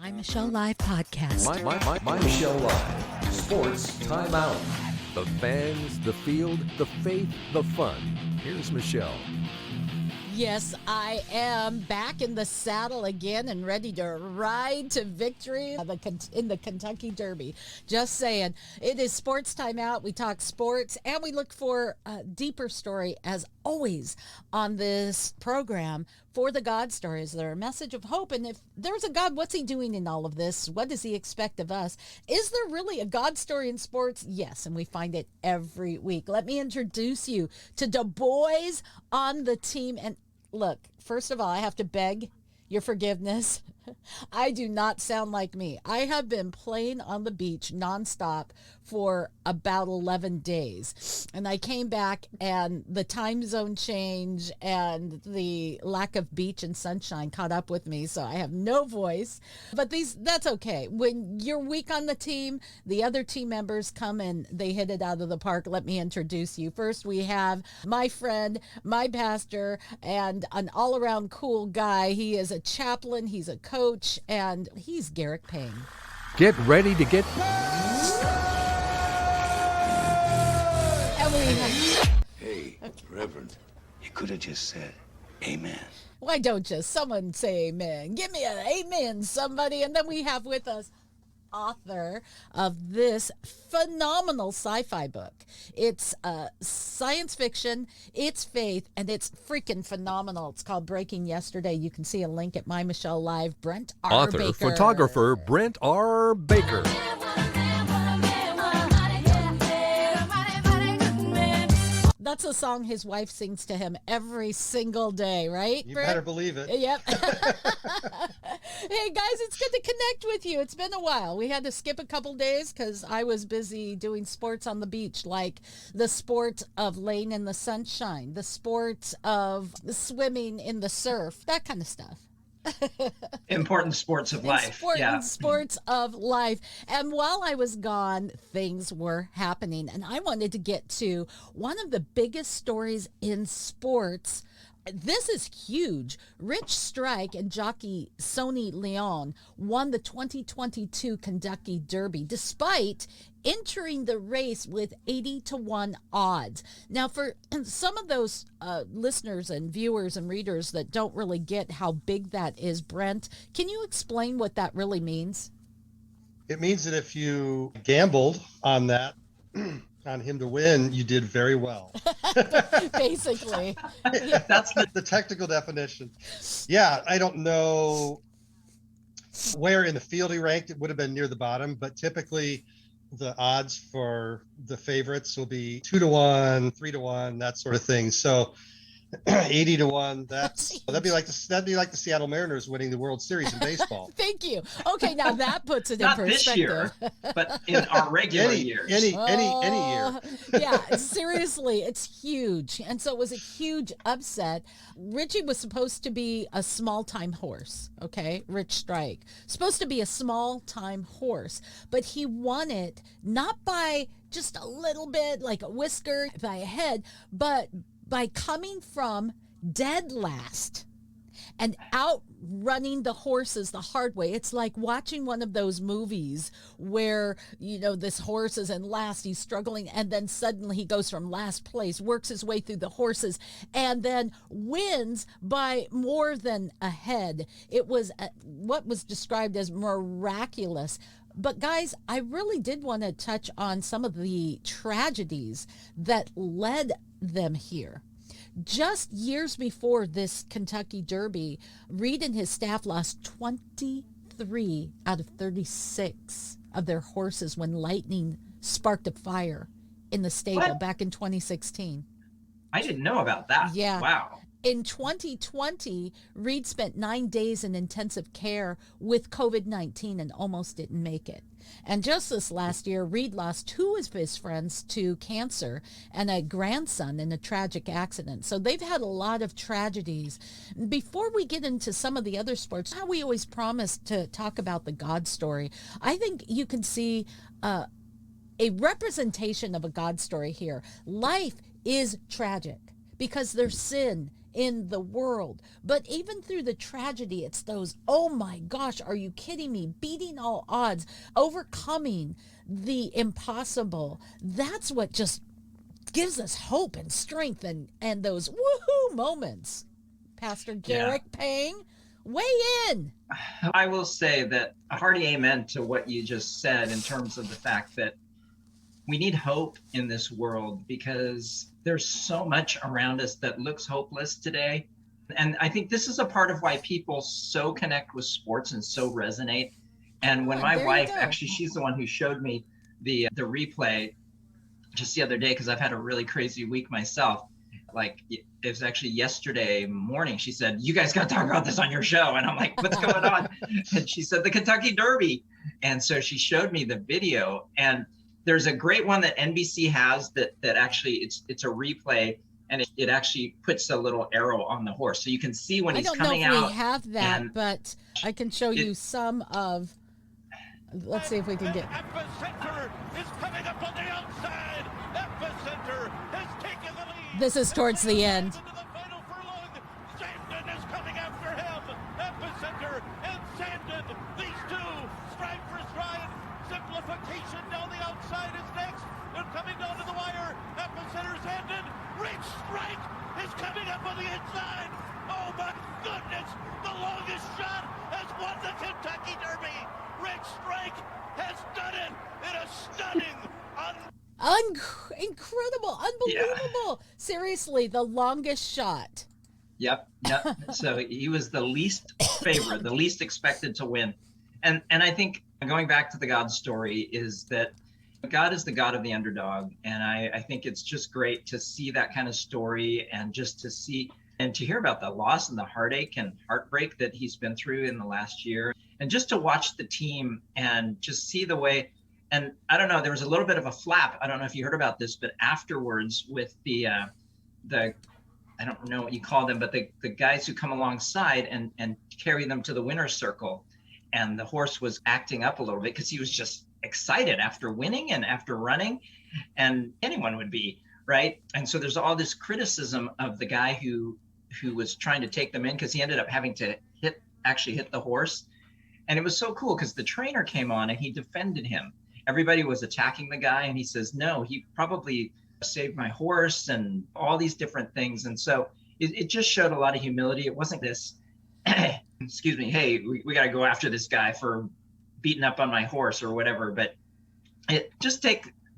MyMichelleLive podcast. My Michelle Live. Sports Time Out. The fans, the field, the faith, the fun. Here's Michelle. Yes, I am back in the saddle again and ready to ride to victory in the Kentucky Derby. Just saying, it is Sports Time Out. We talk sports and we look for a deeper story, as always, on this program for the God stories. They're a message of hope. And if there's a God, what's he doing in all of this? What does he expect of us? Is there really a God story in sports? Yes, and we find it every week. Let me introduce you to the boys on the team. And look, first of all, I have to beg your forgiveness. I do not sound like me. I have been playing on the beach nonstop for about 11 days. And I came back and the time zone change and the lack of beach and sunshine caught up with me. So I have no voice, but that's okay. When you're weak on the team, the other team members come and they hit it out of the park. Let me introduce you. First, we have my friend, my pastor, and an all-around cool guy. He is a chaplain. He's a coach, and he's Garrick Payne. Get ready to get... Hey, Reverend, you could have just said amen. Why don't just someone say amen? Give me an amen, somebody. And then we have with us author of this phenomenal sci-fi book. It's science fiction, it's faith, and it's freaking phenomenal. It's called Breaking Yesterday. You can see a link at My Michelle Live. Brent R. Author, Baker. photographer, Brent R. Baker. That's a song his wife sings to him every single day, right? You Brent? better believe it. Yep. Hey, guys, it's good to connect with you. It's been a while. We had to skip a couple days because I was busy doing sports on the beach, like the sport of laying in the sunshine, the sport of swimming in the surf, that kind of stuff. Important sports of life. Important sports of life. And while I was gone, things were happening. And I wanted to get to one of the biggest stories in sports. This is huge. Rich Strike and jockey Sonny Leon won the 2022 Kentucky Derby despite entering the race with 80-1 odds. Now, for some of those listeners and viewers and readers that don't really get how big that is, Brent, can you explain what that really means? It means that if you gambled on that, on him to win, you did very well. Basically. That's The technical definition. Yeah, I don't know where in the field he ranked. It would have been near the bottom, but typically the odds for the favorites will be 2-1, 3-1, that sort of thing. So 80-1 that'd be like the Seattle Mariners winning the World Series in baseball. Thank you. Okay, now that puts it not in perspective. this year, but in our regular years. Any year. Yeah, seriously, it's huge. And so it was a huge upset. Richie was supposed to be a small-time horse, okay? Rich Strike. Supposed to be a small-time horse, but he won it not by just a little bit, like a whisker by a head, but by coming from dead last and outrunning the horses the hard way. It's like watching one of those movies where, this horse is in last, he's struggling, and then suddenly he goes from last place, works his way through the horses, and then wins by more than a head. It was what was described as miraculous. But guys, I really did want to touch on some of the tragedies that led them here. Just years before this Kentucky Derby, Reed and his staff lost 23 out of 36 of their horses when lightning sparked a fire in the stable back in 2016. I didn't know about that. Yeah. Wow. In 2020, Reed spent 9 days in intensive care with COVID-19 and almost didn't make it. And just this last year, Reed lost 2 of his friends to cancer and a grandson in a tragic accident. So they've had a lot of tragedies. Before we get into some of the other sports, how we always promise to talk about the God story, I think you can see a representation of a God story here. Life is tragic because there's sin in the world. But even through the tragedy, it's those, oh my gosh, are you kidding me? Beating all odds, overcoming the impossible. That's what just gives us hope and strength and those woohoo moments. Pastor Garrick Payne, weigh in. I will say that a hearty amen to what you just said in terms of the fact that we need hope in this world because there's so much around us that looks hopeless today. And I think this is a part of why people so connect with sports and so resonate. And when my wife, actually, she's the one who showed me the replay just the other day, because I've had a really crazy week myself. Like, it was actually yesterday morning. She said, you guys got to talk about this on your show. And I'm like, what's going on? And she said, the Kentucky Derby. And so she showed me the video. And there's a great one that NBC has that actually it's a replay, and it actually puts a little arrow on the horse. So you can see when he's coming out. I don't know if we have that, but I can show you some of, let's see if we can get. Epicenter is coming up on the outside. Epicenter has taken the lead. This is towards the end. Into the final furlong. Sandon is coming after him. Epicenter and Sandon, these two, stride for stride. Simplification down the outside is next. They're coming down to the wire. Epicenter, Sandon. Rich Strike is coming up on the inside. Oh my goodness! The longest shot has won the Kentucky Derby. Rich Strike has done it in a stunning, incredible, unbelievable. Yeah. Seriously, the longest shot. Yep. So he was the least favorite, the least expected to win. And I think going back to the God story is that God is the God of the underdog. And I think it's just great to see that kind of story and just to see and to hear about the loss and the heartache and heartbreak that he's been through in the last year. And just to watch the team and just see the way, and I don't know, there was a little bit of a flap. I don't know if you heard about this, but afterwards with the I don't know what you call them, but the guys who come alongside and carry them to the winner's circle. And the horse was acting up a little bit because he was just excited after winning and after running, and anyone would be, right? And so there's all this criticism of the guy who was trying to take them in because he ended up having to actually hit the horse. And it was so cool because the trainer came on and he defended him. Everybody was attacking the guy and he says, no, he probably saved my horse and all these different things. And so it just showed a lot of humility. It wasn't this, excuse me, hey, we got to go after this guy for beating up on my horse or whatever. But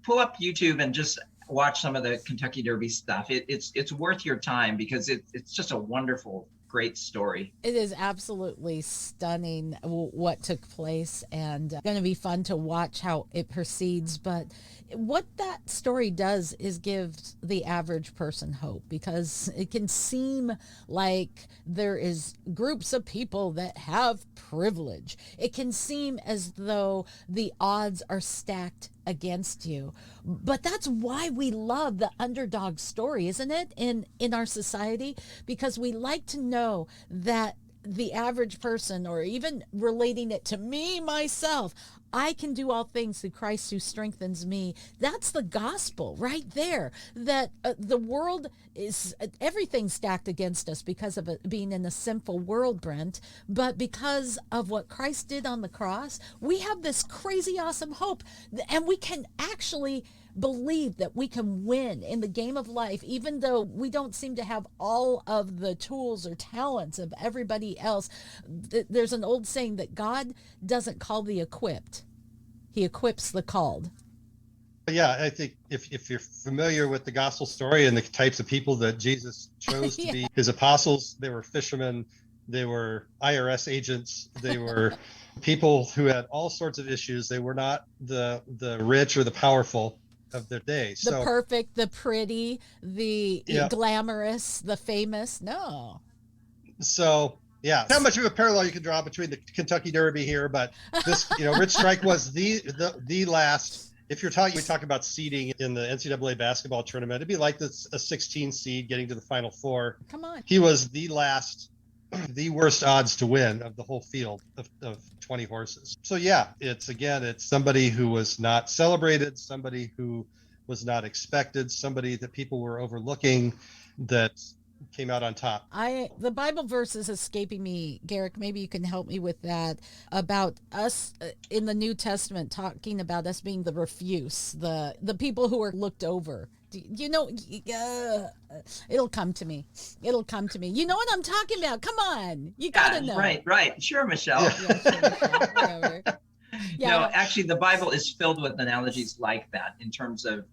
pull up YouTube and just watch some of the Kentucky Derby stuff. It's worth your time because it's just a wonderful, great story. It is absolutely stunning what took place, and going to be fun to watch how it proceeds. But what that story does is give the average person hope, because it can seem like there is groups of people that have privilege. It can seem as though the odds are stacked against you. But that's why we love the underdog story, isn't it, in our society? Because we like to know that the average person, or even relating it to me, myself, I can do all things through Christ who strengthens me. That's the gospel right there, that the world is, everything's stacked against us because of it being in a sinful world, Brent. But because of what Christ did on the cross, we have this crazy awesome hope, and we can actually believe that we can win in the game of life, even though we don't seem to have all of the tools or talents of everybody else. There's an old saying that God doesn't call the equipped, he equips the called. Yeah, I think if you're familiar with the gospel story and the types of people that Jesus chose to be his apostles, they were fishermen, they were IRS agents, they were people who had all sorts of issues. They were not the rich or the powerful of their day. The perfect, the pretty, the glamorous, the famous. No. So, yeah, not much of a parallel you can draw between the Kentucky Derby here, but this, Rich Strike was the last. If we talk about seeding in the NCAA basketball tournament, it'd be like a 16 seed getting to the Final Four. Come on. He was the the worst odds to win of the whole field of 20 horses. So yeah, it's somebody who was not celebrated, somebody who was not expected, somebody that people were overlooking, that came out on top. The Bible verse is escaping me, Garrick. Maybe you can help me with that, about us in the New Testament, talking about us being the refuse, the people who are looked over. You know, it'll come to me. It'll come to me. You know what I'm talking about? Come on, you gotta know. Right. Sure, Michelle. Yeah, sure, whatever. Yeah. No, actually, the Bible is filled with analogies like that in terms of,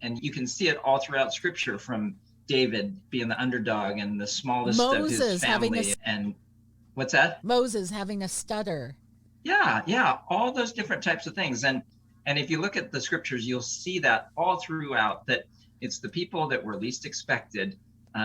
and you can see it all throughout Scripture, from David being the underdog and the smallest of his family. And what's that? Moses having a stutter. Yeah, all those different types of things. And if you look at the Scriptures, you'll see that all throughout, that it's the people that were least expected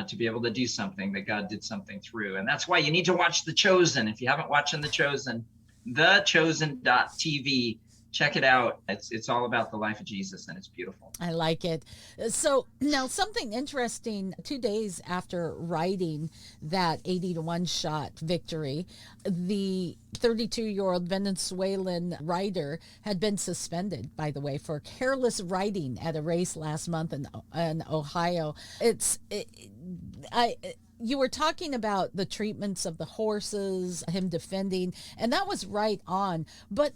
to be able to do something, that God did something through. And that's why you need to watch The Chosen. If you haven't watched The Chosen, thechosen.tv. Check it out. It's all about the life of Jesus, and it's beautiful. I like it. So now, something interesting, 2 days after writing that 80-1 shot victory, the 32-year-old Venezuelan rider had been suspended, by the way, for careless riding at a race last month in Ohio. You were talking about the treatments of the horses, him defending, and that was right on. But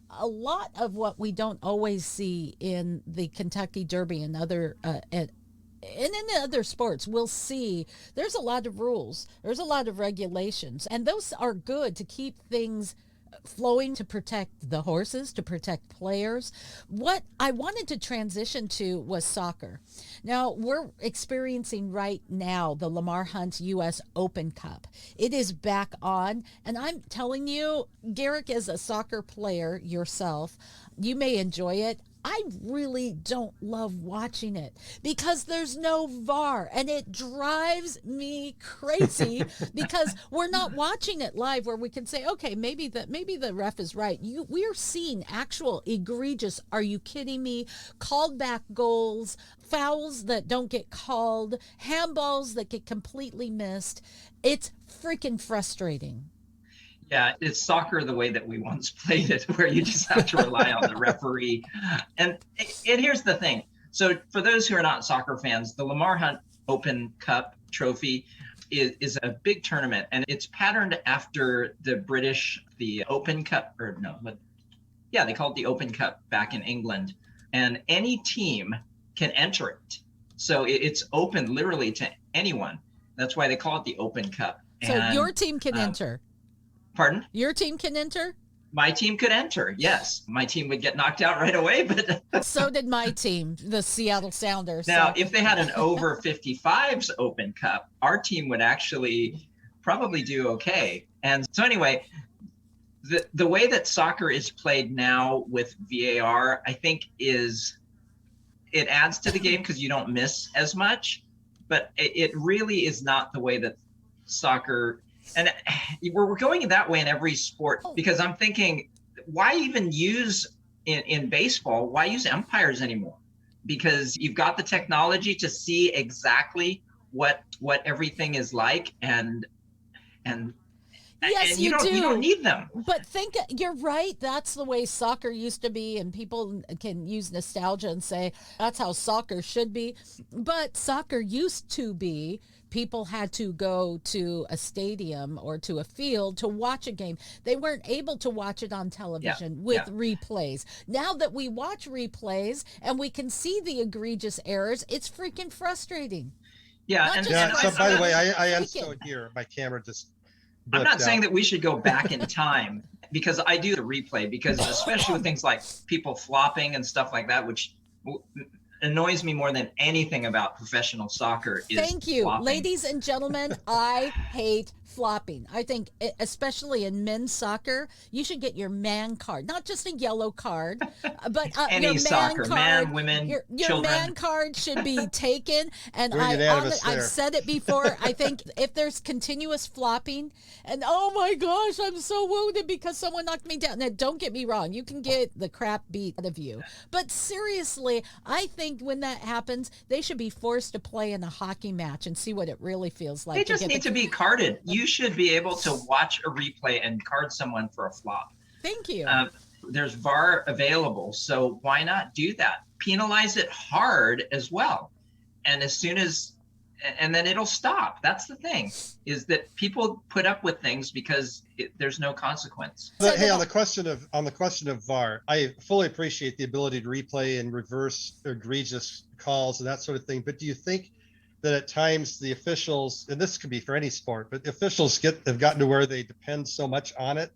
a lot of what we don't always see in the Kentucky Derby and other and in the other sports, we'll see there's a lot of rules, there's a lot of regulations, and those are good to keep things flowing, to protect the horses, to protect players. What I wanted to transition to was soccer. Now, we're experiencing right now the Lamar Hunt U.S. Open Cup. It is back on, and I'm telling you, Garrick, as a soccer player yourself, you may enjoy it. I really don't love watching it because there's no VAR, and it drives me crazy because we're not watching it live where we can say, okay, maybe the ref is right. We're seeing actual egregious, are you kidding me, called back goals, fouls that don't get called, handballs that get completely missed. It's freaking frustrating. Yeah, it's soccer the way that we once played it, where you just have to rely on the referee. And here's the thing. So for those who are not soccer fans, the Lamar Hunt Open Cup trophy is a big tournament, and it's patterned after the Open Cup, they call it the Open Cup back in England. And any team can enter it. So it's open literally to anyone. That's why they call it the Open Cup. So your team can enter. Pardon? Your team can enter? My team could enter, yes. My team would get knocked out right away, but... So did my team, the Seattle Sounders. Now, if they had an over 55s Open Cup, our team would actually probably do okay. And so anyway, the way that soccer is played now with VAR, I think it adds to the game because you don't miss as much, but it really is not the way that soccer... And we're going that way in every sport, because I'm thinking, why even use in baseball, why use umpires anymore? Because you've got the technology to see exactly what everything is like, and yes, you don't need them. But you're right. That's the way soccer used to be, and people can use nostalgia and say that's how soccer should be. But soccer used to be, people had to go to a stadium or to a field to watch a game. They weren't able to watch it on television with replays. Now that we watch replays and we can see the egregious errors, it's freaking frustrating. Yeah. So by the way, I am still here. My camera just... I'm not saying that we should go back in time, because I do the replay, because especially with things like people flopping and stuff like that, which annoys me more than anything about professional soccer is Thank you. flopping. Ladies and gentlemen, I hate flopping. I think, especially in men's soccer, you should get your man card, not just a yellow card, but any your man soccer, card, man, women, your children. man card should be taken. And I've said it before. I think if there's continuous flopping, and oh my gosh, I'm so wounded because someone knocked me down. Now, don't get me wrong, you can get the crap beat out of you, but seriously, I think when that happens, they should be forced to play in a hockey match and see what it really feels like. They just need to be carded. You should be able to watch a replay and card someone for a flop. Thank you. There's VAR available, so why not do that? Penalize it hard as well. And as soon as and then it'll stop. That's the thing, is that people put up with things because there's no consequence. But hey, on the question of VAR, I fully appreciate the ability to replay and reverse egregious calls and that sort of thing. But do you think that at times the officials, and this could be for any sport, but officials have gotten to where they depend so much on it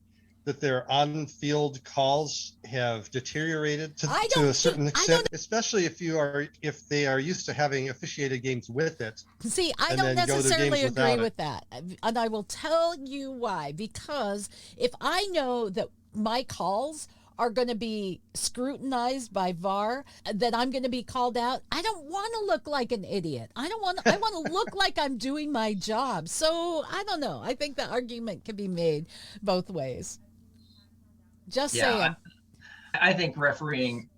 that their on-field calls have deteriorated to a certain extent, especially if they are used to having officiated games with it. See, I don't necessarily agree with that. And I will tell you why. Because if I know that my calls are going to be scrutinized by VAR, that I'm going to be called out, I don't want to look like an idiot. I want to look like I'm doing my job. So I don't know. I think the argument can be made both ways. Just saying. I think refereeing,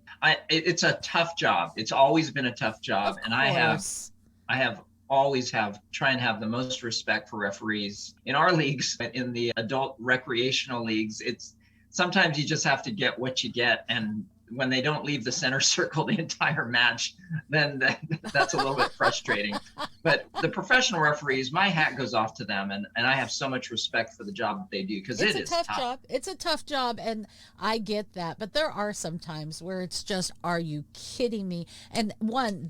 it's a tough job. It's always been a tough job. And I have always try and have the most respect for referees in our leagues. In the adult recreational leagues, it's sometimes you just have to get what you get. And when they don't leave the center circle the entire match, then that's a little bit frustrating. But the professional referees, my hat goes off to them, and I have so much respect for the job that they do, because it is tough. Job. It's a tough job, and I get that. But there are some times where it's just, are you kidding me? And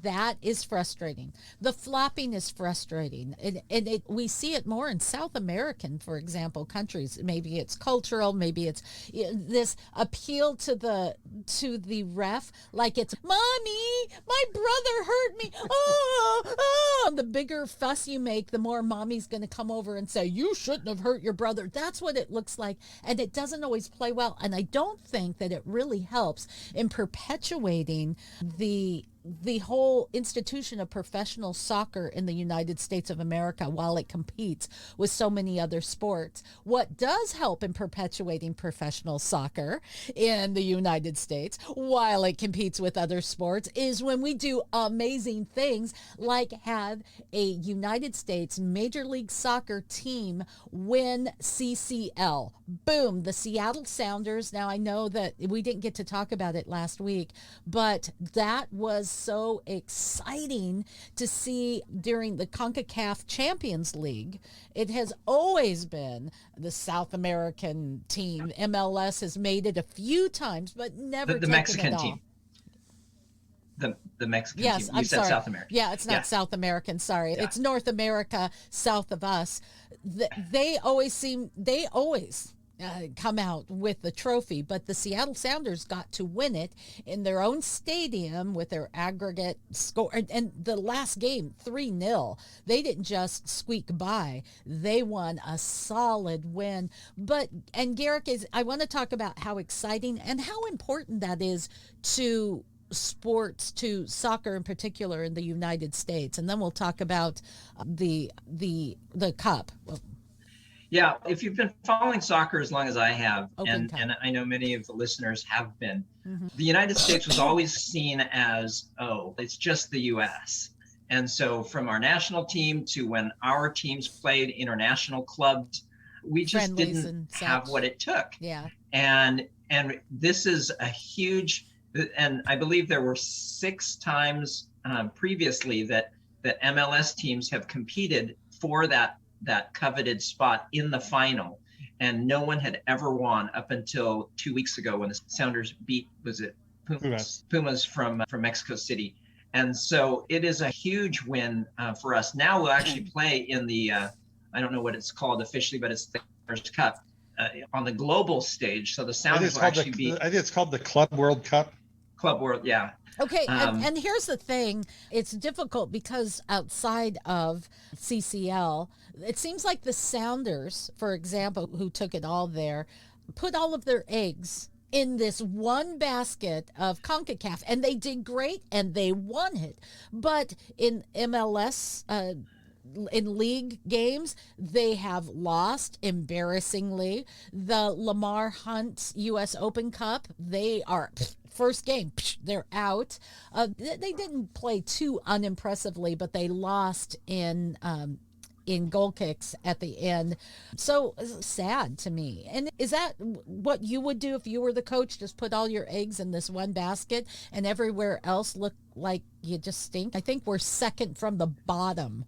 that is frustrating. The flopping is frustrating, and we see it more in South American, for example, countries. Maybe it's cultural, maybe it's this appeal to the ref, like it's, mommy, my brother hurt me. Oh. The bigger fuss you make, the more mommy's going to come over and say, you shouldn't have hurt your brother. That's what it looks like. And it doesn't always play well. And I don't think that it really helps in perpetuating the whole institution of professional soccer in the United States of America while it competes with so many other sports. What does help in perpetuating professional soccer in the United States while it competes with other sports is when we do amazing things like have a United States Major League Soccer team win CCL. Boom, the Seattle Sounders. Now I know that we didn't get to talk about it last week, but that was so exciting to see during the CONCACAF Champions League. It has always been the South American team. MLS has made it a few times, but never the Mexican team. The Mexican team. You said South America. Yeah, it's not South American. Sorry. Yeah. It's North America, south of us. They always come out with the trophy, but the Seattle Sounders got to win it in their own stadium with their aggregate score. And the last game, 3-0, they didn't just squeak by. They won a solid win. And Garrick, I want to talk about how exciting and how important that is to sports, to soccer in particular in the United States. And then we'll talk about the cup. Yeah, if you've been following soccer as long as I have, and I know many of the listeners have been, the United States was always seen as, it's just the U.S. And so from our national team to when our teams played international clubs, we just didn't have what it took. Yeah. And this is a huge, and I believe there were 6 times previously that MLS teams have competed for that coveted spot in the final, and no one had ever won up until 2 weeks ago when the Sounders beat, was it Pumas from Mexico City. And so it is a huge win for us. Now we'll actually play in the I don't know what it's called officially, but it's the Sounders Cup on the global stage. So the Sounders will actually be, I think it's called the Club World Cup. Club World, yeah. Okay, and here's the thing. It's difficult because outside of CCL, it seems like the Sounders, for example, who took it all there, put all of their eggs in this one basket of CONCACAF, and they did great, and they won it. But in MLS, in league games, they have lost embarrassingly. The Lamar Hunt U.S. Open Cup, they are... First game, they're out. They didn't play too unimpressively, but they lost in goal kicks at the end. So sad to me. And is that what you would do if you were the coach? Just put all your eggs in this one basket and everywhere else look like you just stink? I think we're second from the bottom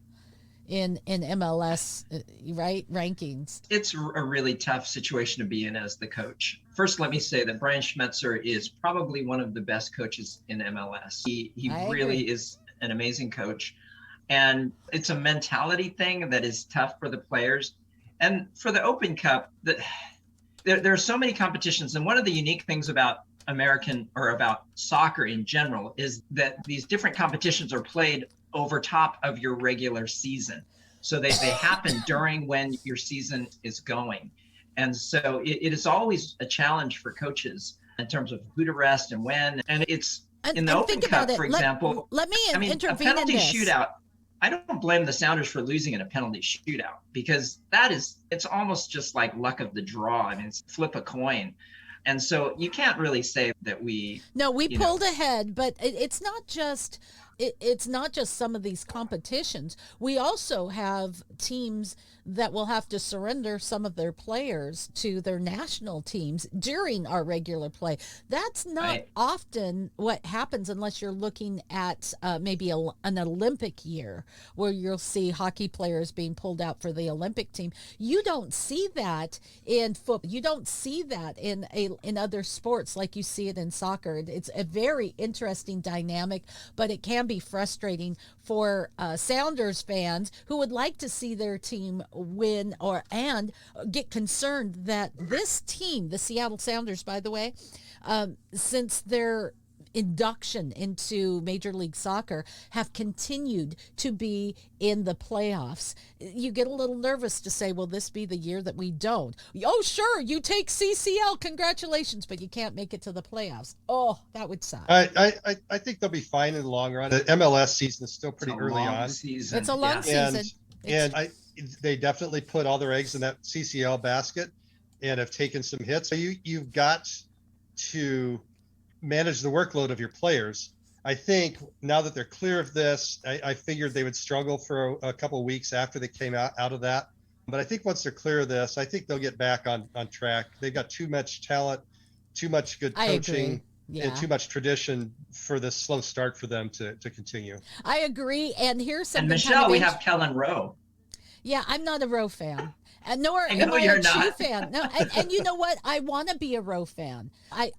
in MLS, right? Rankings. It's a really tough situation to be in as the coach. First, let me say that Brian Schmetzer is probably one of the best coaches in MLS. He really is an amazing coach. And it's a mentality thing that is tough for the players. And for the Open Cup, there are so many competitions. And one of the unique things about American or about soccer in general is that these different competitions are played over top of your regular season. So they happen during when your season is going. And so it is always a challenge for coaches in terms of who to rest and when. And it's in the Open Cup, for example. Let me intervene a penalty in this. shootout. I don't blame the Sounders for losing in a penalty shootout because it's almost just like luck of the draw. I mean, it's flip a coin. And so you can't really say that we pulled ahead, but it's not just some of these competitions. We also have teams that will have to surrender some of their players to their national teams during our regular play. That's not often what happens unless you're looking at maybe an Olympic year where you'll see hockey players being pulled out for the Olympic team. You don't see that in football. You don't see that in other sports like you see it in soccer. It's a very interesting dynamic, but it can be frustrating for Sounders fans who would like to see their team win and get concerned that this team, the Seattle Sounders, by the way, since their induction into Major League Soccer, have continued to be in the playoffs. You get a little nervous to say, will this be the year that we don't? Oh, sure, you take CCL, congratulations, but you can't make it to the playoffs. Oh, that would suck. I think they'll be fine in the long run. The MLS season is still pretty early on. It's a long season. They definitely put all their eggs in that CCL basket and have taken some hits. So you've got to manage the workload of your players. I think now that they're clear of this, I figured they would struggle for a couple of weeks after they came out of that. But I think once they're clear of this, I think they'll get back on track. They've got too much talent, too much good coaching, and too much tradition for this slow start for them to continue. I agree. And here's something. And Michelle, we have Kellen Rowe. Yeah, I'm not a Rowe fan. Nor I am I you're a not. Chief fan. No, and you know what? I want to be a Rowe fan.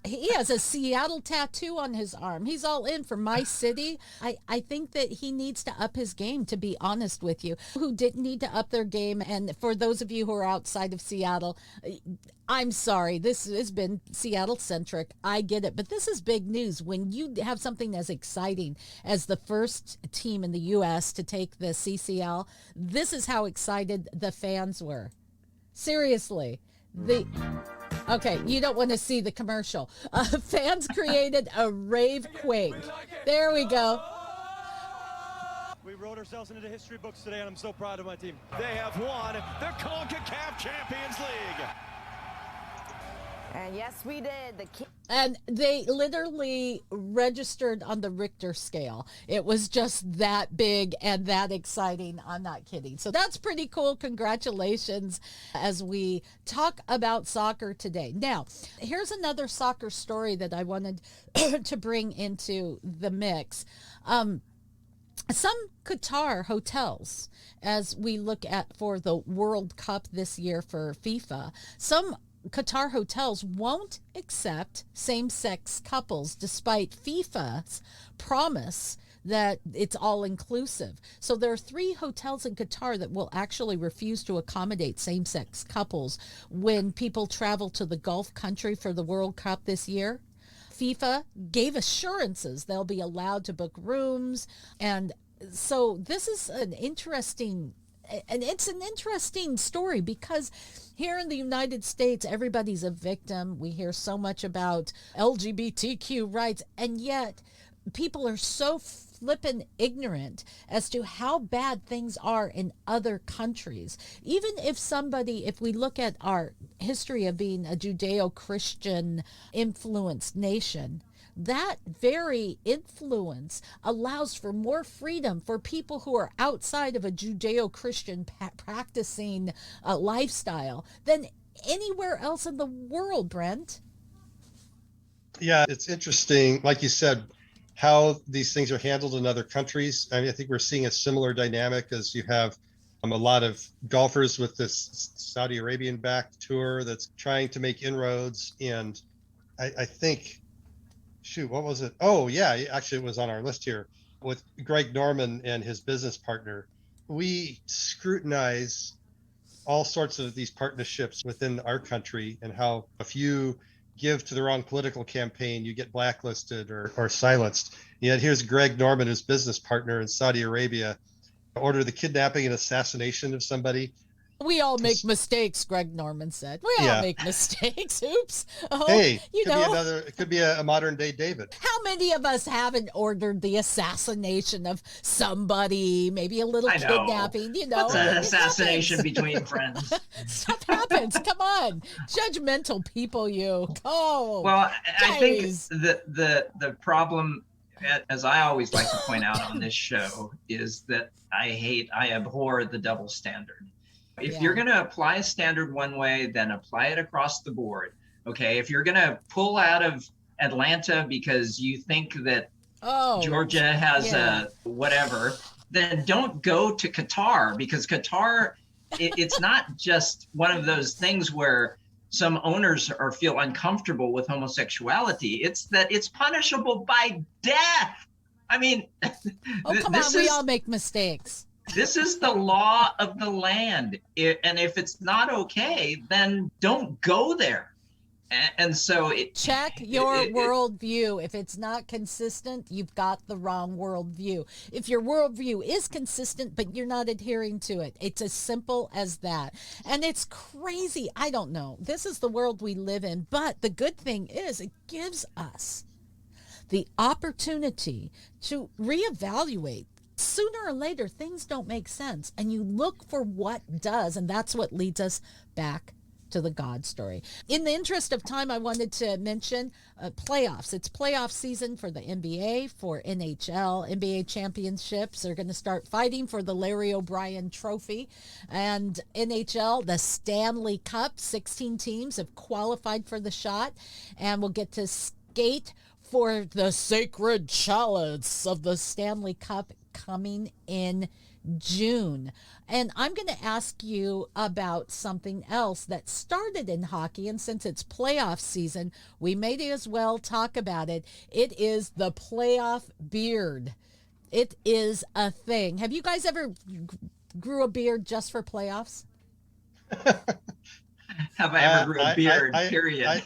He has a Seattle tattoo on his arm. He's all in for my city. I think that he needs to up his game, to be honest with you. Who didn't need to up their game? And for those of you who are outside of Seattle, I'm sorry. This has been Seattle-centric. I get it. But this is big news. When you have something as exciting as the first team in the U.S. to take the CCL, this is how excited the fans were. Seriously. Okay, you don't want to see the commercial. Fans created a Rave Quake. There we go. We wrote ourselves into the history books today, and I'm so proud of my team. They have won the CONCACAF Champions League. And yes, we did. And they literally registered on the Richter scale. It was just that big and that exciting. I'm not kidding. So that's pretty cool. Congratulations as we talk about soccer today. Now, here's another soccer story that I wanted to bring into the mix. Some Qatar hotels, as we look at for the World Cup this year for FIFA, some Qatar hotels won't accept same-sex couples despite FIFA's promise that it's all-inclusive. So there are 3 hotels in Qatar that will actually refuse to accommodate same-sex couples when people travel to the Gulf country for the World Cup this year. FIFA gave assurances they'll be allowed to book rooms. And so this is an interesting story because here in the United States, everybody's a victim. We hear so much about LGBTQ rights, and yet people are so flippin' ignorant as to how bad things are in other countries. Even if we look at our history of being a Judeo-Christian influenced nation, that very influence allows for more freedom for people who are outside of a Judeo-Christian practicing lifestyle than anywhere else in the world, Brent. Yeah, it's interesting, like you said, how these things are handled in other countries. I mean, I think we're seeing a similar dynamic as you have A lot of golfers with this Saudi Arabian backed tour that's trying to make inroads. And I think, shoot, what was it? Oh, yeah, actually, it was on our list here with Greg Norman and his business partner. We scrutinize all sorts of these partnerships within our country, and how if you give to the wrong political campaign, you get blacklisted or silenced. Yet here's Greg Norman, his business partner in Saudi Arabia, order the kidnapping and assassination of somebody. We all make mistakes, Greg Norman said. We all make mistakes. Oops. Oh, Hey, it could be a modern day David. How many of us haven't ordered the assassination of somebody, maybe a little kidnapping, It's an assassination between friends. Stuff happens. Come on. Judgmental people, you. Oh. Well, I think guys. the problem, as I always like to point out on this show, is that I abhor the double standard. If you're going to apply a standard one way, then apply it across the board. Okay. If you're going to pull out of Atlanta because you think that Georgia has a whatever, then don't go to Qatar, because Qatar, it's not just one of those things where some owners feel uncomfortable with homosexuality. It's that it's punishable by death. I mean, come on, we all make mistakes. This is the law of the land. And if it's not okay, then don't go there. And so check your worldview. If it's not consistent, you've got the wrong worldview. If your worldview is consistent, but you're not adhering to it, it's as simple as that. And it's crazy. I don't know. This is the world we live in. But the good thing is it gives us the opportunity to reevaluate. Sooner or later, things don't make sense, and you look for what does, and that's what leads us back to the God story. In the interest of time, I wanted to mention playoffs. It's playoff season for the NBA, for NHL. NBA championships are going to start fighting for the Larry O'Brien Trophy, and NHL, the Stanley Cup. 16 teams have qualified for the shot, and we'll get to skate for the sacred chalice of the Stanley Cup coming in June. And I'm going to ask you about something else that started in hockey, and since it's playoff season, we may as well talk about it. It is the playoff beard. It is a thing. Have you guys ever grew a beard just for playoffs? Have I ever grew a beard, period?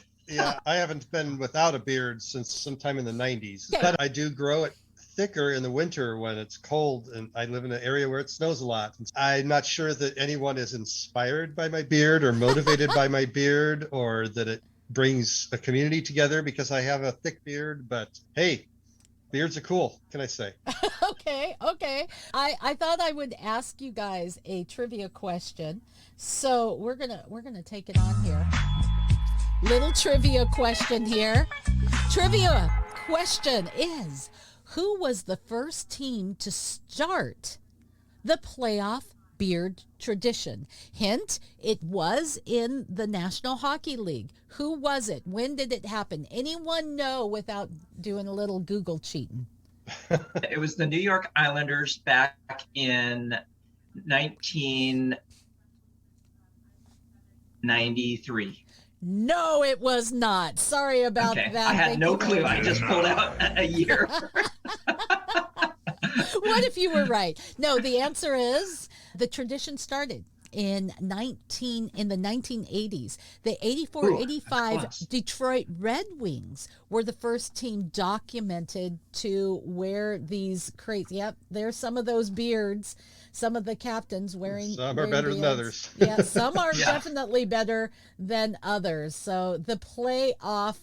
I haven't been without a beard since sometime in the 90s. Okay. But I do grow it thicker in the winter when it's cold, and I live in an area where it snows a lot. I'm not sure that anyone is inspired by my beard or motivated by my beard, or that it brings a community together because I have a thick beard. But hey, beards are cool, can I say? Okay. I thought I would ask you guys a trivia question, so we're gonna take it on here. Little trivia question here. Trivia question is, who was the first team to start the playoff beard tradition? Hint, it was in the National Hockey League. Who was it? When did it happen? Anyone know without doing a little Google cheating? It was the New York Islanders back in 1993. No, it was not. Sorry about that. I had no clue. I just pulled out a year. What if you were right? No, the answer is the tradition started in the 1980s. The 84-85 Detroit Red Wings were the first team documented to wear these crazy. Yep, there's some of those beards. Some of the captains wearing. Some are better than others. Yeah, some are definitely better than others. So the playoff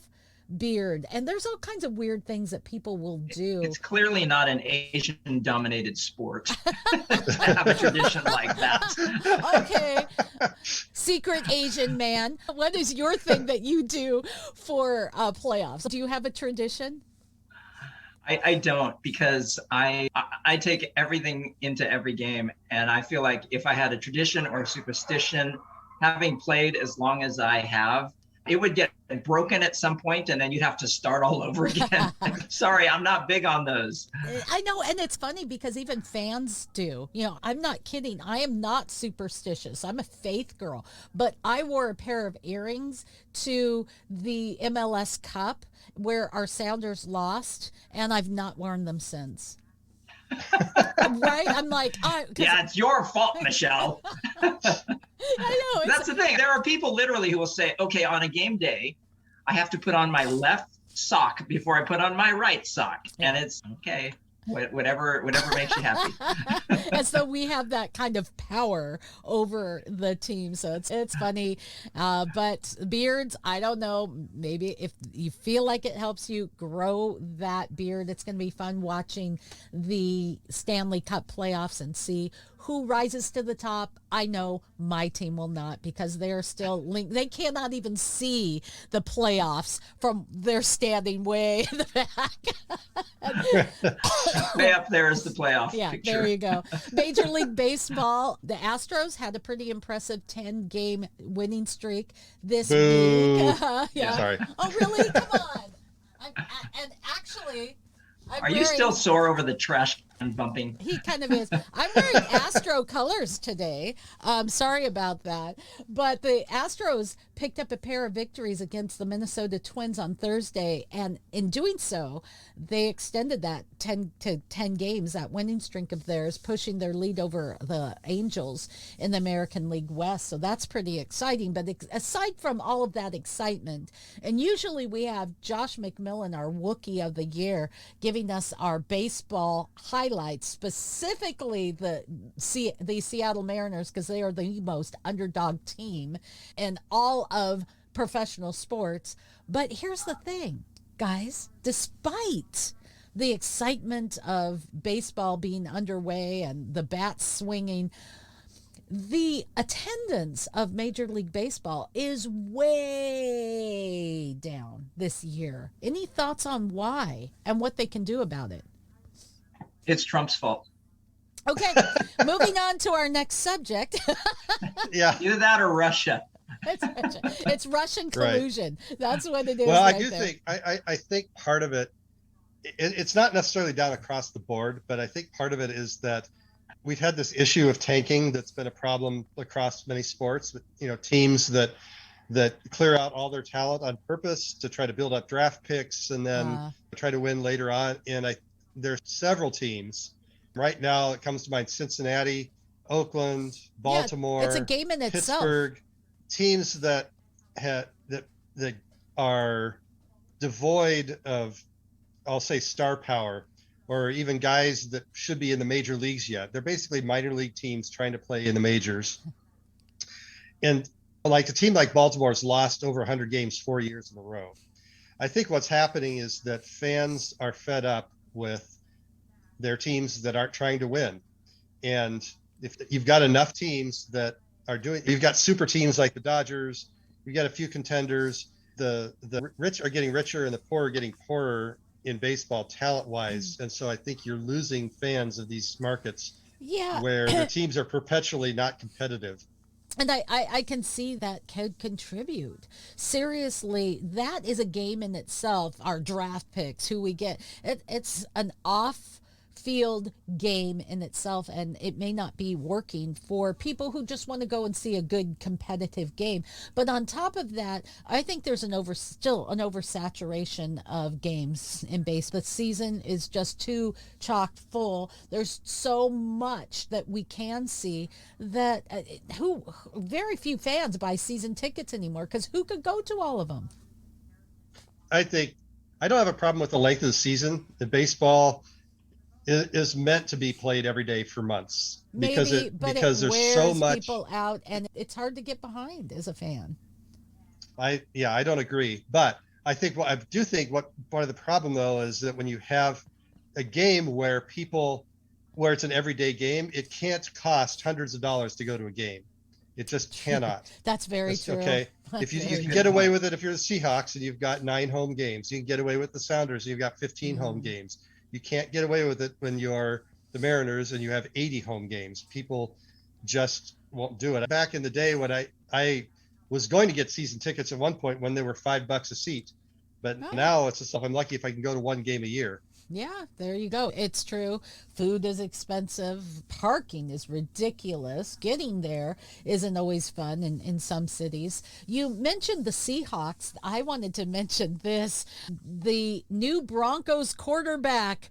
beard, and there's all kinds of weird things that people will do. It's clearly not an Asian-dominated sport to have a tradition like that. Okay, secret Asian man, what is your thing that you do for playoffs? Do you have a tradition? I don't, because I take everything into every game, and I feel like if I had a tradition or a superstition, having played as long as I have, It would get broken at some point, and then you'd have to start all over again. Sorry, I'm not big on those. I know, and it's funny because even fans do. I'm not kidding. I am not superstitious. I'm a faith girl, but I wore a pair of earrings to the MLS Cup where our Sounders lost, and I've not worn them since. Right? I'm like, yeah, it's your fault, Michelle. I know. That's the thing. There are people literally who will say, okay, on a game day, I have to put on my left sock before I put on my right sock. And it's okay. Whatever makes you happy. And so we have that kind of power over the team. So it's funny. But beards, I don't know. Maybe if you feel like it helps you grow that beard, it's going to be fun watching the Stanley Cup playoffs and see who rises to the top. I know my team will not, because they're still linked. They cannot even see the playoffs from their standing way in the back. Way up there is the playoff picture. There you go. Major League Baseball, the Astros had a pretty impressive 10-game winning streak this week. Yeah. Sorry. Oh, really? Come on. And actually... Are you still sore over the trash can bumping? He kind of is. I'm wearing Astro colors today. Sorry about that. But the Astros picked up a pair of victories against the Minnesota Twins on Thursday. And in doing so, they extended that 10 games, that winning streak of theirs, pushing their lead over the Angels in the American League West. So that's pretty exciting. But aside from all of that excitement, and usually we have Josh McMillan, our Wookiee of the Year, giving us our baseball highlights, specifically the Seattle Mariners, because they are the most underdog team in all of professional sports. But here's the thing, guys, despite the excitement of baseball being underway and the bats swinging, the attendance of Major League Baseball is way down this year. Any thoughts on why and what they can do about it? It's Trump's fault. Okay, moving on to our next subject. Yeah. Either that or Russia. It's Russian collusion. Right. That's what it is. Well, right I do there. think I think part of it's not necessarily down across the board, but I think part of it is that we've had this issue of tanking that's been a problem across many sports. Teams that clear out all their talent on purpose to try to build up draft picks and then try to win later on. And there's several teams right now. It comes to mind: Cincinnati, Oakland, Baltimore. It's a game in Pittsburgh, itself. Teams that are devoid of, I'll say, star power, or even guys that should be in the major leagues yet. They're basically minor league teams trying to play in the majors. And like a team like Baltimore has lost over 100 games 4 years in a row. I think what's happening is that fans are fed up with their teams that aren't trying to win. And if you've got enough teams that are you've got super teams like the Dodgers, you've got a few contenders, the rich are getting richer and the poor are getting poorer in baseball talent-wise. And so I think you're losing fans of these markets where the teams are perpetually not competitive. And I can see that could contribute. Seriously, that is a game in itself, our draft picks, who we get. It's an off-field game in itself, and it may not be working for people who just want to go and see a good competitive game. But on top of that, I think there's still an oversaturation of games in baseball. The season is just too chock full. There's so much that we can see that very few fans buy season tickets anymore, because who could go to all of them? I think I don't have a problem with the length of the season. The baseball is meant to be played every day for months because there's so much people out, and it's hard to get behind as a fan. I don't agree, but I think what part of the problem though is that when you have a game where it's an everyday game, it can't cost hundreds of dollars to go to a game. It just cannot. That's very true. Okay. If you can get away with it if you're the Seahawks and you've got 9 home games, you can get away with the Sounders and you've got 15 home games. You can't get away with it when you're the Mariners and you have 80 home games. People just won't do it. Back in the day when I was going to get season tickets at one point when they were $5 a seat. But now it's just, I'm lucky if I can go to one game a year. Yeah, there you go. It's true. Food is expensive. Parking is ridiculous. Getting there isn't always fun in some cities. You mentioned the Seahawks. I wanted to mention this. The new Broncos quarterback,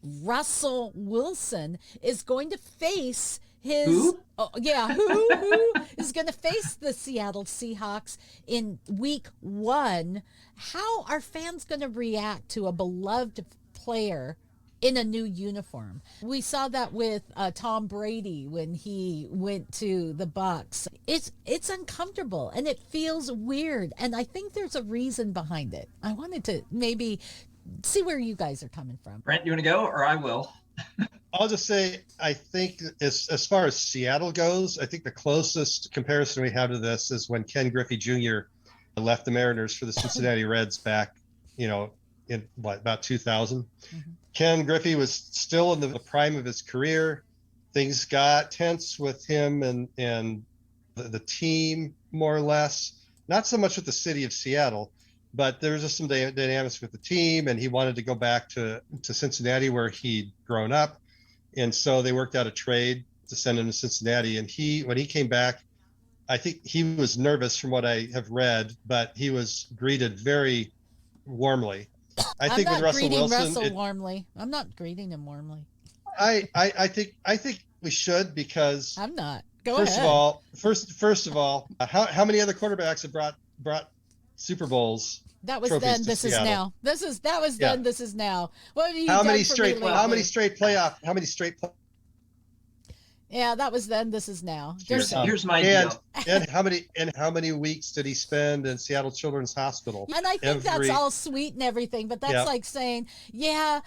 Russell Wilson, is going to face his... Who? Oh, yeah, who is going to face the Seattle Seahawks in week 1. How are fans going to react to a beloved player in a new uniform? We saw that with Tom Brady when he went to the Bucs. It's uncomfortable and it feels weird, and I think there's a reason behind it. I wanted to maybe see where you guys are coming from. Brent, you want to go, or I will? I'll just say, I think as far as Seattle goes, I think the closest comparison we have to this is when Ken Griffey Jr. left the Mariners for the Cincinnati Reds back, in about 2000. Mm-hmm. Ken Griffey was still in the prime of his career. Things got tense with him and the team, more or less. Not so much with the city of Seattle, but there was just some dynamics with the team, and he wanted to go back to Cincinnati where he'd grown up. And so they worked out a trade to send him to Cincinnati. And when he came back, I think he was nervous from what I have read, but he was greeted very warmly. I think with Russell Wilson, warmly. I'm not greeting him warmly. I think we should, because I'm not. First of all, how many other quarterbacks have brought Super Bowls? That was then. This is now. That was then. This is now. What have you how done many for straight? me lately? How many straight playoff? How many straight? Yeah, that was then. This is now. Here's my deal. And how many weeks did he spend in Seattle Children's Hospital? And I think that's all sweet and everything, but that's like saying, yeah,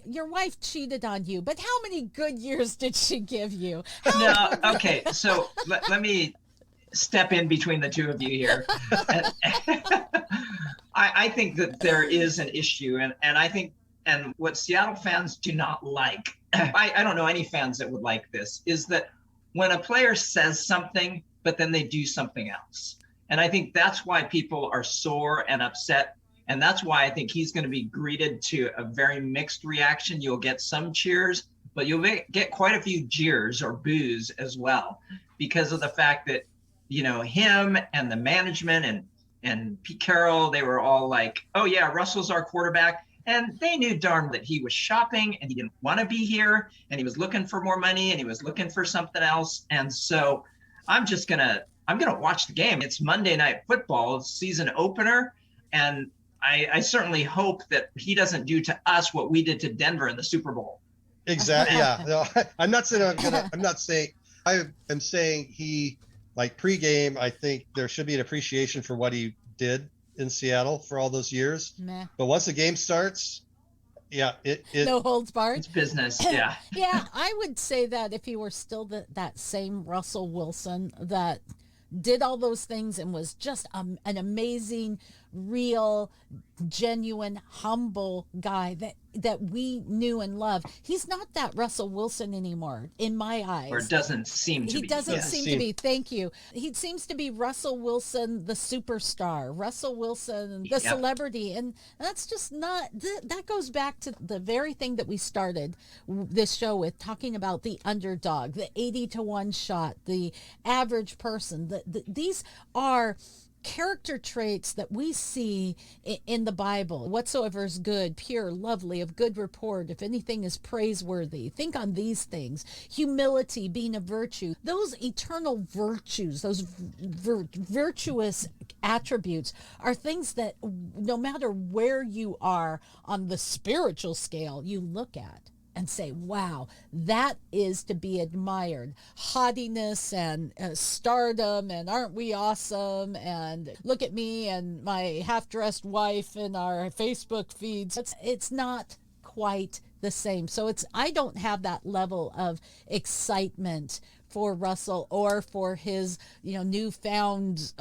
your wife cheated on you, but how many good years did she give you? No, okay. So let me step in between the two of you here. I think that there is an issue, and I think, and what Seattle fans do not like, I don't know any fans that would like this, is that when a player says something, but then they do something else. And I think that's why people are sore and upset. And that's why I think he's going to be greeted to a very mixed reaction. You'll get some cheers, but you'll get quite a few jeers or boos as well, because of the fact that, him and the management and Pete Carroll, they were all like, oh yeah, Russell's our quarterback. And they knew darn that he was shopping and he didn't want to be here and he was looking for more money and he was looking for something else. And so I'm going to watch the game. It's Monday Night Football, season opener. And I certainly hope that he doesn't do to us what we did to Denver in the Super Bowl. Exactly. Yeah. No, I'm not saying I am saying he, like pregame, I think there should be an appreciation for what he did in Seattle for all those years. Meh. But once the game starts, yeah, it no holds barred. It's business. Yeah. Yeah, I would say that if he were still that same Russell Wilson that did all those things and was just an amazing, real, genuine, humble guy that we knew and loved. He's not that Russell Wilson anymore, in my eyes. Or doesn't seem to be. He doesn't seem to be. Thank you. He seems to be Russell Wilson, the superstar, Russell Wilson, the celebrity. And that's just not, that goes back to the very thing that we started this show with, talking about the underdog, the 80-1 shot, the average person. These are character traits that we see in the Bible. Whatsoever is good, pure, lovely, of good report, if anything is praiseworthy, think on these things. Humility being a virtue. Those eternal virtues, those virtuous attributes are things that no matter where you are on the spiritual scale, you look at and say, wow, that is to be admired. Haughtiness and stardom and aren't we awesome and look at me and my half-dressed wife in our Facebook feeds. It's not quite the same. So I don't have that level of excitement for Russell or for his newfound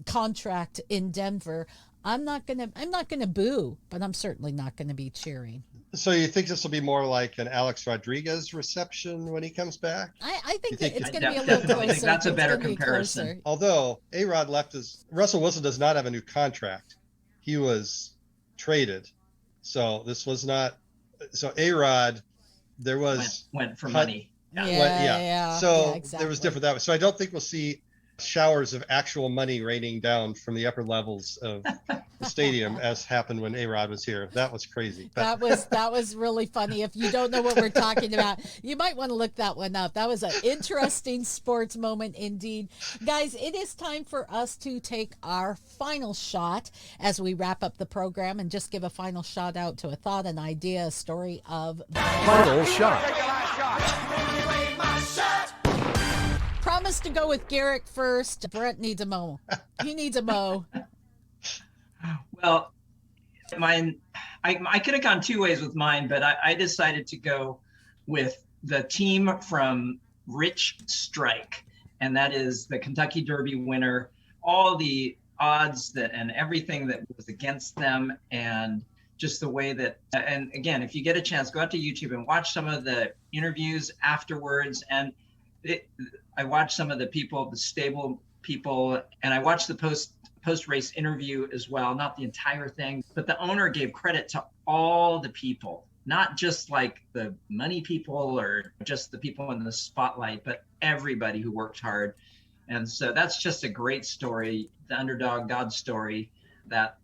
contract in Denver. I'm not gonna boo, but I'm certainly not gonna be cheering. So you think this will be more like an Alex Rodriguez reception when he comes back? I think that think it's I going to be a little definitely closer. think that's a It's better gonna be comparison. closer. Although A-Rod left Russell Wilson does not have a new contract. He was traded. So this was not, so A-Rod, there was. Went for money. Yeah. So exactly. there was different that way. So I don't think we'll see showers of actual money raining down from the upper levels of the stadium as happened when A-Rod was here. That was crazy. But That was really funny. If you don't know what we're talking about, you might want to look that one up. That was an interesting sports moment indeed. Guys, it is time for us to take our final shot as we wrap up the program and just give a final shout out to a thought, an idea, a story of Final shot. promise to go with Garrick first. Brent needs a mo. He needs a mo. Well, mine, I could have gone two ways with mine, but I decided to go with the team from Rich Strike, and that is the Kentucky Derby winner. All the odds and everything that was against them, and just the way that, and again, if you get a chance, go out to YouTube and watch some of the interviews afterwards. And I watched some of the people, the stable people, and I watched the post-race interview as well, not the entire thing, but the owner gave credit to all the people, not just like the money people or just the people in the spotlight, but everybody who worked hard. And so that's just a great story, the underdog God story. That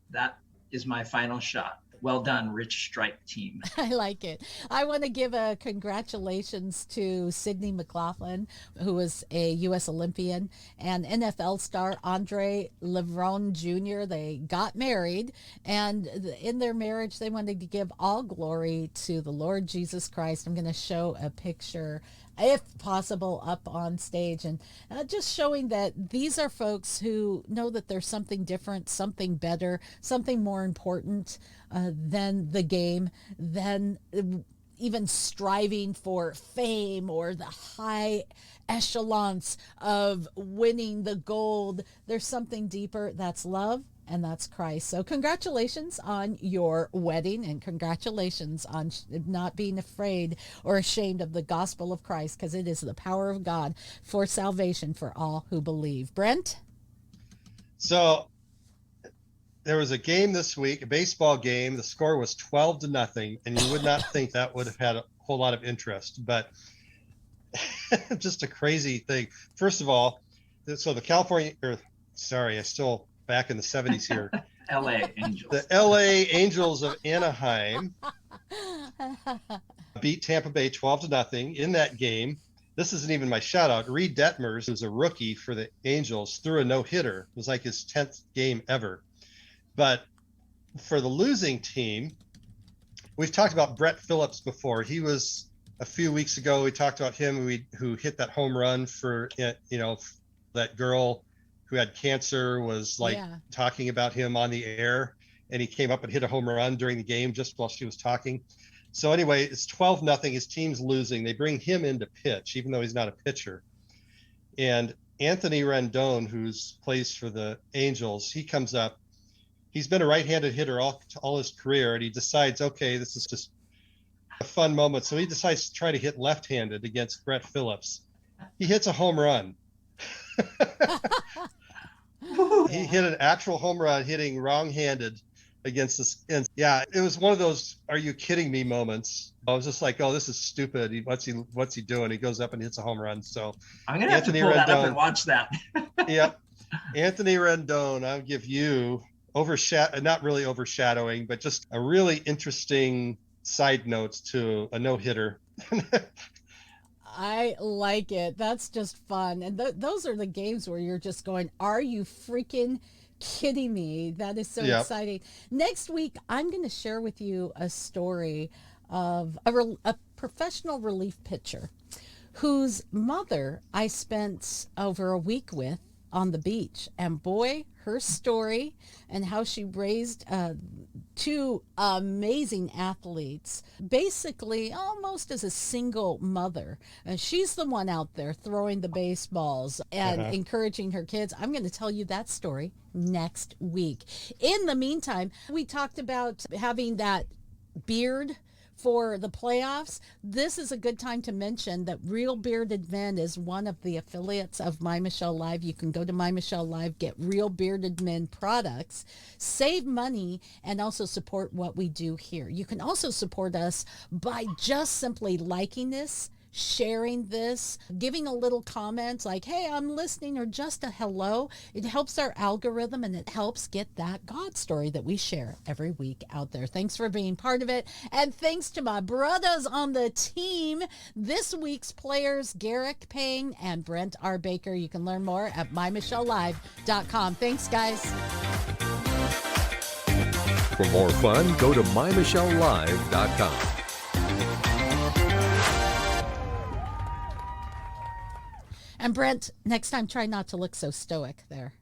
is my final shot. Well done, Rich Strike team. I like it. I want to give a congratulations to Sydney Mclaughlin, who was a U.S. Olympian, and NFL star Andre Lebron Jr. They got married, and in their marriage, they wanted to give all glory to the Lord Jesus Christ. I'm going to show a picture, if possible, up on stage, and just showing that these are folks who know that there's something different, something better, something more important than the game, than even striving for fame or the high echelons of winning the gold. There's something deeper. That's love, and that's Christ. So congratulations on your wedding, and congratulations on not being afraid or ashamed of the gospel of Christ, because it is the power of God for salvation for all who believe. Brent? So there was a game this week, a baseball game. The score was 12-0, and you would not think that would have had a whole lot of interest, but just a crazy thing. First of all, so the I still back in the 70s here. LA Angels. The LA Angels of Anaheim beat Tampa Bay 12-0 in that game. This isn't even my shout out. Reed Detmers, who's a rookie for the Angels, threw a no-hitter. It was like his 10th game ever. But for the losing team, we've talked about Brett Phillips before. He was a few weeks ago. We talked about him who hit that home run for, that girl who had cancer was talking about him on the air, and he came up and hit a home run during the game just while she was talking. So anyway, it's 12-0. His team's losing. They bring him in to pitch, even though he's not a pitcher. And Anthony Rendon, who plays for the Angels, he comes up. He's been a right-handed hitter all his career, and he decides, okay, this is just a fun moment. So he decides to try to hit left-handed against Brett Phillips. He hits a home run. He hit an actual home run hitting wrong-handed against this. And yeah, it was one of those "are you kidding me" moments. I was just like, oh, this is stupid. What's he doing? He goes up and hits a home run. So I'm gonna have to pull that up and watch that. Yep. Anthony Rendon, I'll give you not really overshadowing, but just a really interesting side notes to a no-hitter. I like it. That's just fun. And those are the games where you're just going, are you freaking kidding me? That is so exciting. Next week, I'm going to share with you a story of a professional relief pitcher whose mother I spent over a week with on the beach. And boy, her story and how she raised two amazing athletes, basically almost as a single mother. And she's the one out there throwing the baseballs and encouraging her kids. I'm going to tell you that story next week. In the meantime, we talked about having that beard for the playoffs. This is a good time to mention that Real Bearded Men is one of the affiliates of My Michelle Live. You can go to My Michelle Live, get Real Bearded Men products, save money, and also support what we do here. You can also support us by just simply liking this, sharing this, giving a little comment like, hey, I'm listening, or just a hello. It helps our algorithm, and it helps get that God story that we share every week out there. Thanks for being part of it. And thanks to my brothers on the team, this week's players, Garrick Payne and Brent R. Baker. You can learn more at MyMichelleLive.com. Thanks, guys. For more fun, go to MyMichelleLive.com. And Brent, next time, try not to look so stoic there.